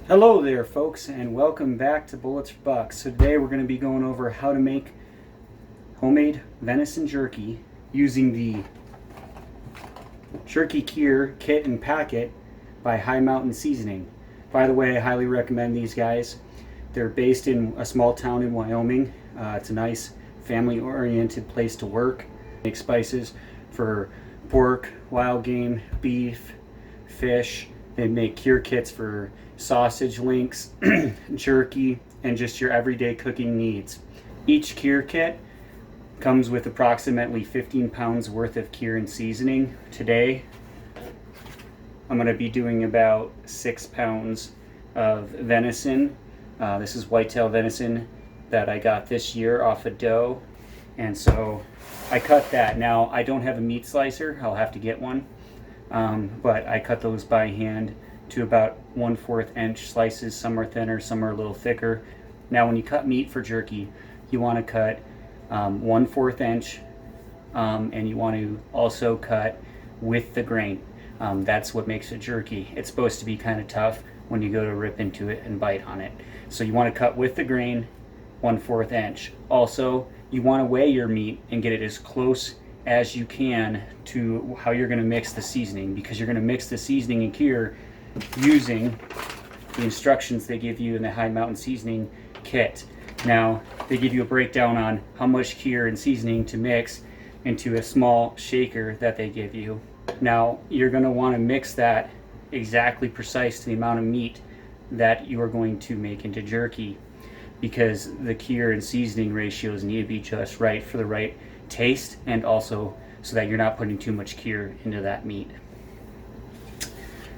Hello there folks, and welcome back to Bullets for Bucks. So today we're going to be going over how to make homemade venison jerky using the Jerky Cure kit and packet by Mountain Seasoning. By the way, I highly recommend these guys. They're based in a small town in Wyoming. It's a nice family-oriented place to work. Make spices for pork, wild game, beef, fish. They make cure kits for sausage links, jerky, and just your everyday cooking needs. Each cure kit comes with approximately 15 pounds worth of cure and seasoning. Today, I'm going to be doing about 6 pounds of venison. This is whitetail venison that I got this year off a doe, and so I cut that. Now, I don't have a meat slicer. I'll have to get one. But I cut those by hand to about 1/4 inch slices. Some are thinner, some are a little thicker. Now when you cut meat for jerky, you want to cut 1/4 inch, and you want to also cut with the grain. That's what makes it jerky. It's supposed to be kind of tough when you go to rip into it and bite on it. So you want to cut with the grain, 1/4 inch. Also, you want to weigh your meat and get it as close as you can to how you're going to mix the seasoning, because you're going to mix the seasoning and cure using the instructions they give you in the Mountain Seasoning kit. Now, they give you a breakdown on how much cure and seasoning to mix into a small shaker that they give you. Now, you're going to want to mix that exactly precise to the amount of meat that you are going to make into jerky, because the cure and seasoning ratios need to be just right for the right taste, and also so that you're not putting too much cure into that meat.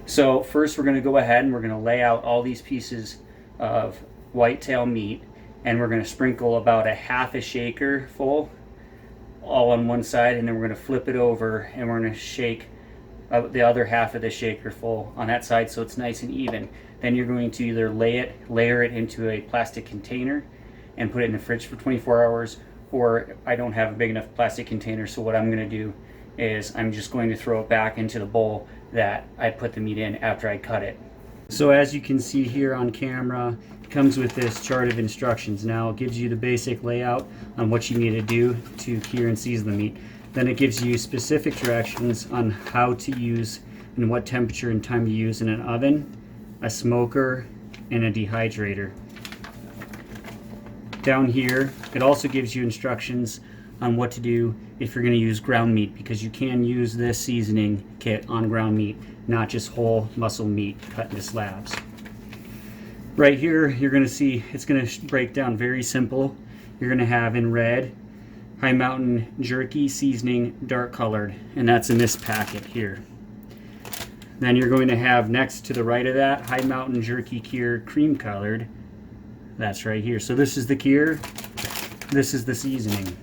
So first we're going to go ahead and we're going to lay out all these pieces of whitetail meat, and we're going to sprinkle about a half a shaker full all on one side, and then we're going to flip it over and we're going to shake the other half of the shaker full on that side so it's nice and even. Then you're going to either layer it into a plastic container and put it in the fridge for 24 hours, or I don't have a big enough plastic container, so what I'm going to do is I'm just going to throw it back into the bowl that I put the meat in after I cut it. So as you can see here on camera, it comes with this chart of instructions. Now it gives you the basic layout on what you need to do to cure and season the meat. Then it gives you specific directions on how to use and what temperature and time to use in an oven, a smoker, and a dehydrator. Down here, it also gives you instructions on what to do if you're going to use ground meat, because you can use this seasoning kit on ground meat, not just whole muscle meat cut into slabs. Right here, you're going to see it's going to break down very simple. You're going to have in red, Mountain Jerky Seasoning dark colored, and that's in this packet here. Then you're going to have next to the right of that, Mountain Jerky Cure cream colored. That's right here. So this is the cure, this is the seasoning.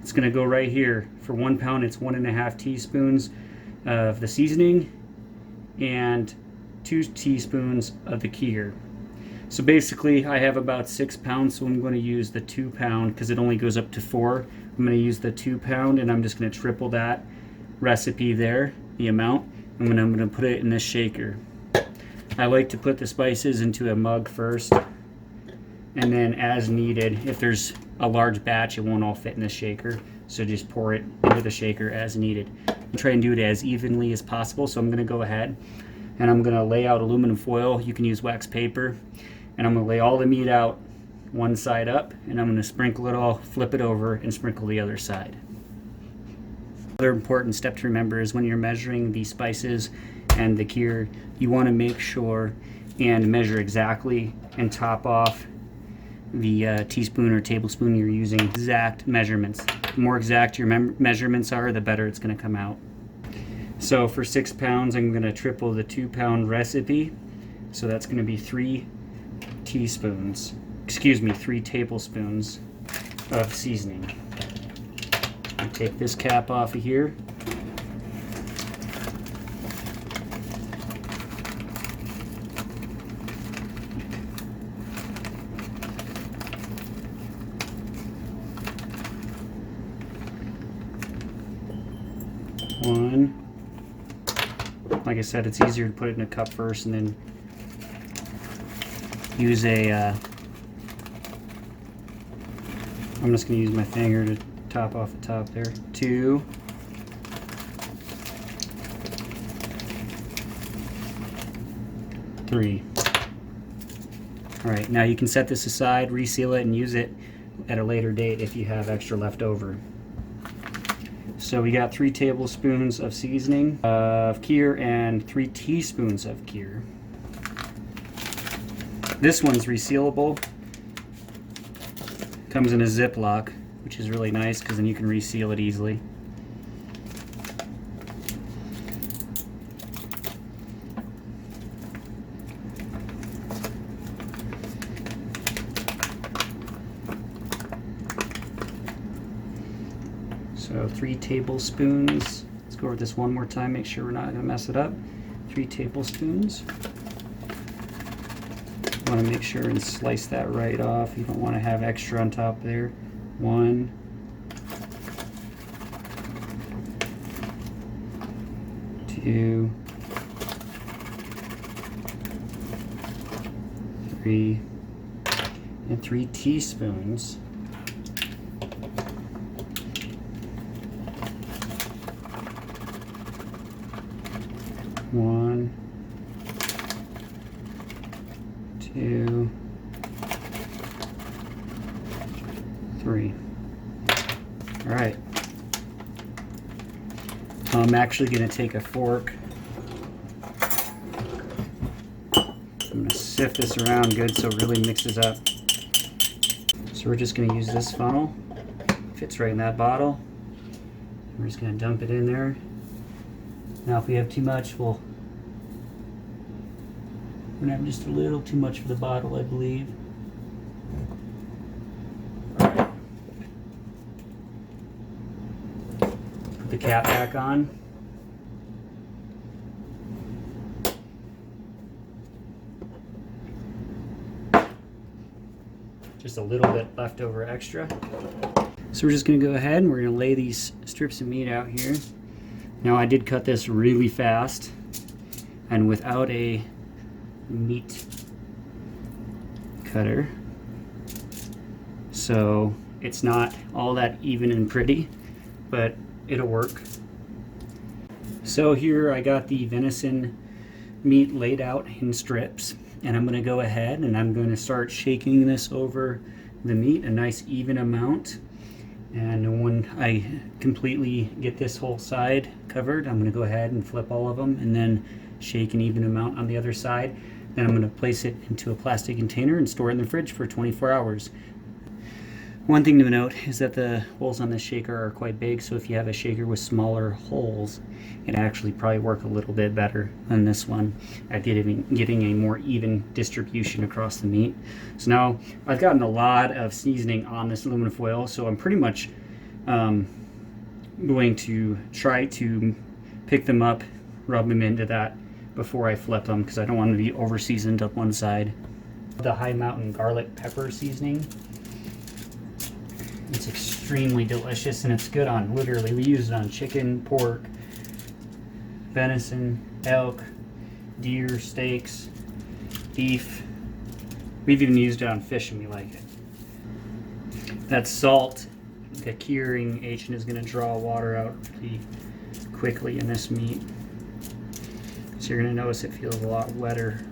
It's going to go right here. For 1 pound, it's 1.5 teaspoons of the seasoning and 2 teaspoons of the cure. So basically, I have about 6 pounds, so I'm going to use the 2 pound because it only goes up to 4. I'm going to use the 2 pound, and I'm just going to triple that recipe there, the amount, and then I'm going to put it in this shaker. I like to put the spices into a mug first, and then as needed, if there's a large batch, it won't all fit in the shaker, so just pour it into the shaker as needed. Try and do it as evenly as possible. So I'm going to go ahead and I'm going to lay out aluminum foil. You can use wax paper, and I'm going to lay all the meat out one side up, and I'm going to sprinkle it all, flip it over, and sprinkle the other side. Another important step to remember is when you're measuring the spices and the cure, you want to make sure and measure exactly and top off the teaspoon or tablespoon you're using. Exact measurements. The more exact your measurements are, the better it's going to come out. So for 6 pounds, I'm going to triple the 2 pound recipe. So that's going to be 3 tablespoons of seasoning. I'll take this cap off of here. One. Like I said, it's easier to put it in a cup first and then use a, I'm just going to use my finger to top off the top there. 2, 3. Alright, now you can set this aside, reseal it, and use it at a later date if you have extra left over. So we got 3 tablespoons of seasoning of Kir and 3 teaspoons of Kir. This one's resealable. Comes in a Ziploc, which is really nice because then you can reseal it easily. So 3 tablespoons. Let's go over this one more time, make sure we're not going to mess it up. 3 tablespoons. Want to make sure and slice that right off. You don't want to have extra on top there. 1, 2, 3, and 3 teaspoons. 1, 2, 3. All right. I'm actually going to take a fork. I'm going to sift this around good so it really mixes up. So we're just going to use this funnel. Fits right in that bottle. We're just going to dump it in there. Now if we have too much, we're going to have just a little too much for the bottle, I believe. All right. Put the cap back on. Just a little bit leftover extra. So we're just going to go ahead and we're going to lay these strips of meat out here. Now I did cut this really fast and without a meat cutter, so it's not all that even and pretty, but it'll work. So here I got the venison meat laid out in strips, and I'm going to go ahead and I'm going to start shaking this over the meat a nice even amount. And when I completely get this whole side covered, I'm going to go ahead and flip all of them and then shake an even amount on the other side. Then I'm going to place it into a plastic container and store it in the fridge for 24 hours. One thing to note is that the holes on this shaker are quite big, so if you have a shaker with smaller holes, it actually probably work a little bit better than this one at getting a more even distribution across the meat. So now I've gotten a lot of seasoning on this aluminum foil, so I'm pretty much going to try to pick them up, rub them into that before I flip them, because I don't want to be over seasoned up one side. The High Mountain garlic pepper seasoning. It's extremely delicious and it's good on literally, we use it on chicken, pork, venison, elk, deer, steaks, beef. We've even used it on fish and we like it. That salt, the curing agent, is going to draw water out pretty quickly in this meat. So you're going to notice it feels a lot wetter.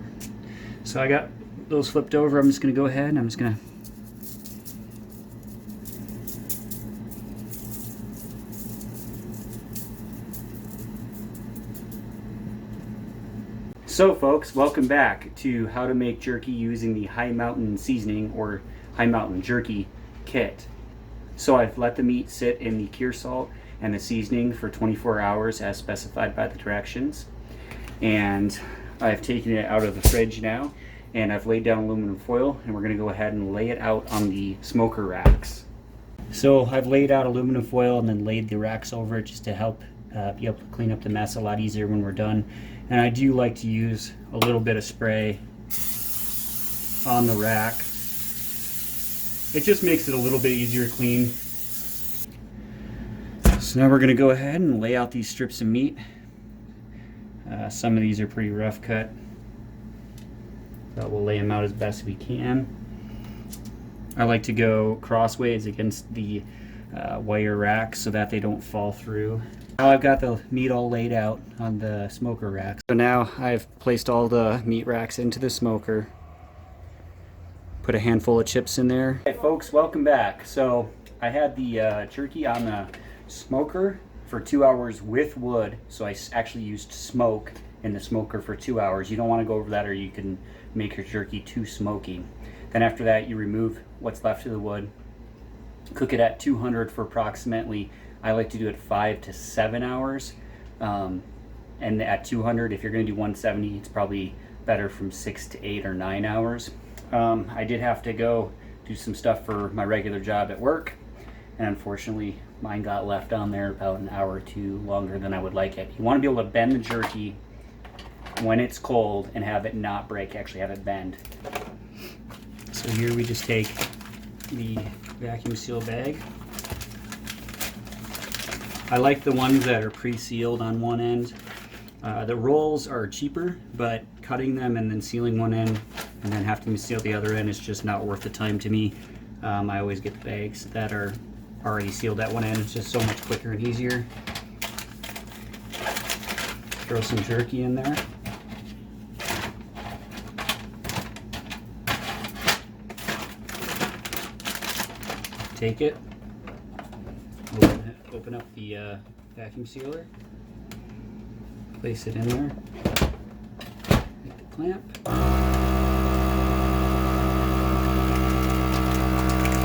So I got those flipped over. I'm just going to go ahead and I'm just going to So folks, welcome back to how to make jerky using the High Mountain Seasoning or High Mountain Jerky Kit. So I've let the meat sit in the cure salt and the seasoning for 24 hours as specified by the directions. And I've taken it out of the fridge now and I've laid down aluminum foil and we're going to go ahead and lay it out on the smoker racks. So I've laid out aluminum foil and then laid the racks over it just to help be able to clean up the mess a lot easier when we're done. And I do like to use a little bit of spray on the rack. It just makes it a little bit easier to clean. So now we're going to go ahead and lay out these strips of meat. Some of these are pretty rough cut. but we'll lay them out as best we can. I like to go crossways against the wire racks so that they don't fall through. Now I've got the meat all laid out on the smoker racks. So now I've placed all the meat racks into the smoker. Put a handful of chips in there. Hey folks, welcome back. So I had the jerky on the smoker for 2 hours with wood. So I actually used smoke in the smoker for 2 hours. You don't want to go over that or you can make your jerky too smoky. Then after that you remove what's left of the wood. Cook it at 200 for approximately, I like to do it 5 to 7 hours. And at 200, if you're going to do 170, it's probably better from 6 to 8 or 9 hours. I did have to go do some stuff for my regular job at work, and unfortunately mine got left on there about an hour or two longer than I would like it. You want to be able to bend the jerky when it's cold and have it not break, actually have it bend. So here we just take the vacuum seal bag. I like the ones that are pre-sealed on one end. The rolls are cheaper, but cutting them and then sealing one end and then having to seal the other end is just not worth the time to me. I always get the bags that are already sealed at one end. It's just so much quicker and easier. Throw some jerky in there. Take it, open up the vacuum sealer, place it in there, make the clamp.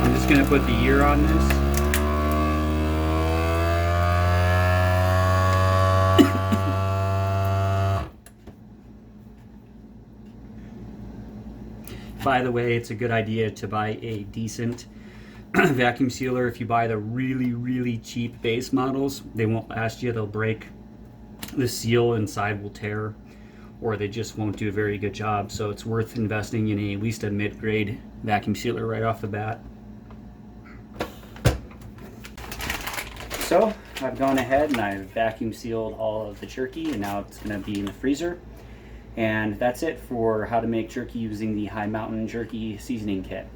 I'm just going to put the year on this. By the way, it's a good idea to buy a decent vacuum sealer. If you buy the really cheap base models, they won't last you. They'll break, the seal inside will tear, or they just won't do a very good job. So it's worth investing in at least a mid-grade vacuum sealer right off the bat. So I've gone ahead and I've vacuum sealed all of the jerky, and now it's going to be in the freezer. And that's it for how to make jerky using the High Mountain Jerky Seasoning Kit.